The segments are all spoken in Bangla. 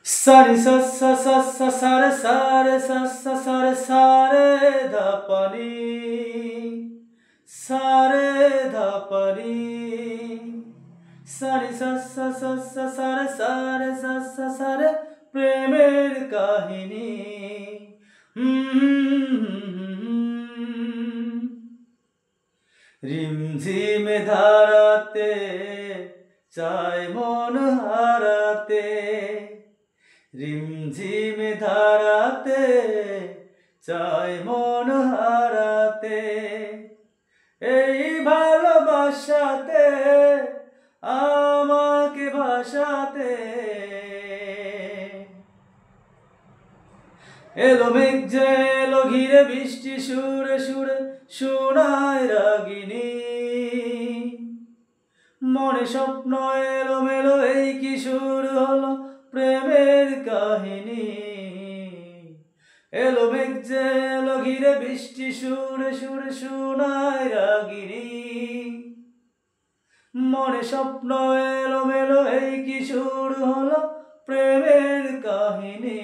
Sare sa sa sa sa sare sare sa sa sare sare dha pa ni sare dha pa ni sare sa sa sa sa sare sare sa sa sare প্রেমের কাহিনী রিমঝিমে ধারাতে চায় মন হারাতে রিমঝিমে ধারাতে চায় মন হারাতে এই ভালোবাসাতে আমাকে ভাসাতে এলো মেঘ যে এলো ঘিরে বৃষ্টি সুরে সুরে শোনায় রাগিনী মনে স্বপ্ন এলো মেলো এই কি শুরু হলো প্রেমের কাহিনী এলো মেঘ যে এলো ঘিরে বৃষ্টি সুরে সুরে শোনায় রাগিনী মনে স্বপ্ন এলো মেলো এই কি শুরু হলো প্রেমের কাহিনী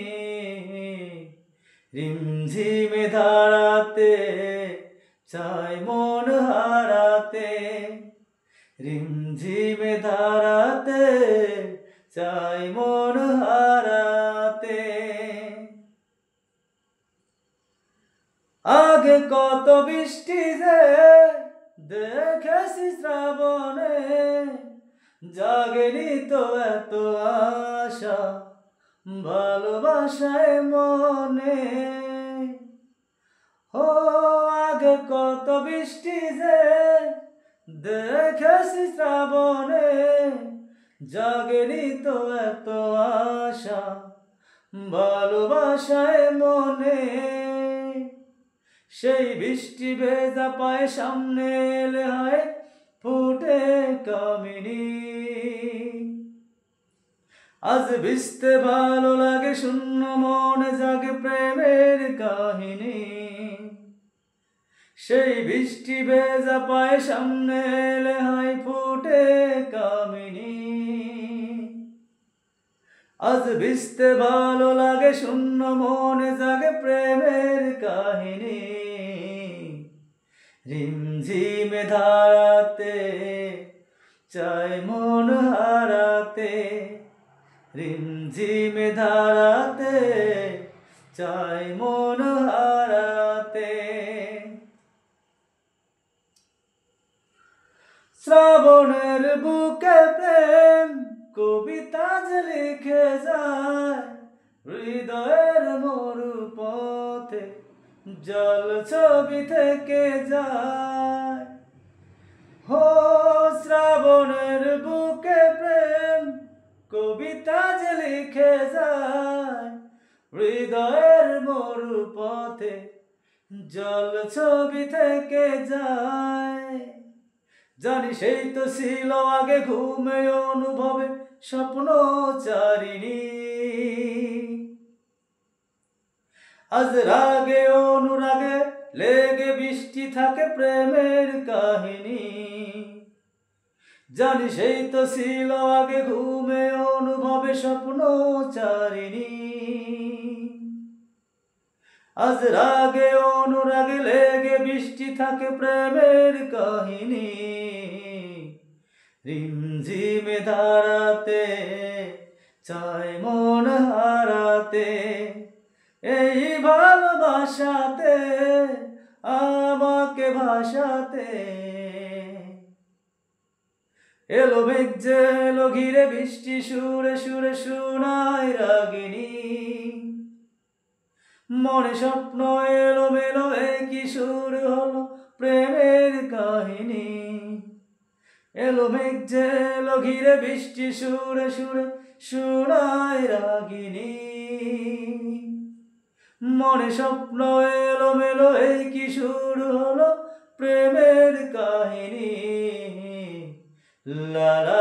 রিমঝিমে ধারাতে চায় মন হারাতে রিমঝিমে ধারাতে চায় মন হারাতে আগে কত বৃষ্টি যে দেখেছি শ্রাবণে জাগেনি তো এত আশা ভালোবাসায় মনে ও আগে কত বৃষ্টি যে দেখেছি শ্রাবণে জাগেনি তো এত আশা ভালোবাসায় মনে সেই বৃষ্টি ভেজা পায়ে সামনে এলে হয় ফুটে কামিনী আজ ভিজতে ভালো লাগে শূন্য মনে জাগে প্রেমের কাহিনী সেই বৃষ্টি ভেজা পায়ে সামনে এলে হয় ফুটে কামিনী আজ ভিজতে ভালো লাগে শূন্য মনে জাগে প্রেমের কাহিনী রিমঝিমে ধারাতে চায় মন হারাতে রিমঝিমে ধারাতে চায় মন হারাতে শ্রাবণের বুকে প্রেম কবিতা যে লিখে যায় হৃদয়ের মরু পথে জল ছবি থেকে যায় হো শ্রাবণের বুকে প্রেম কবিতা যে লিখে যায় হৃদয়ের মরু পথে জল ছবি থেকে যায় জানি সেই তো ছিল আগে ঘুমে অনুভবে স্বপ্ন চারিণী আজ রাগে অনুরাগে লেগে বৃষ্টি থাকে প্রেমের কাহিনী জানি সেই তো ছিল আগে ঘুমে অনুভবে স্বপ্ন চারিণী আজ রাগে অনুরাগে লেগে বৃষ্টি থাকে প্রেমের কাহিনী রিমঝিমে ধারাতে চায় মন হারাতে এই ভালোবাসাতে আমাকে ভাসাতে এলো মেঘ যে এলো ঘিরে বৃষ্টি সুরে সুরে শোনায় রাগিনী মনে স্বপ্ন এলো মেলো কি শুরু হলো প্রেমের কাহিনী এলো মেঘ যে এলো ঘিরে বৃষ্টি সুরে সুরে শোনায় রাগিনী মনে স্বপ্ন এলো মেলো কি শুরু হলো প্রেমের কাহিনী লা লা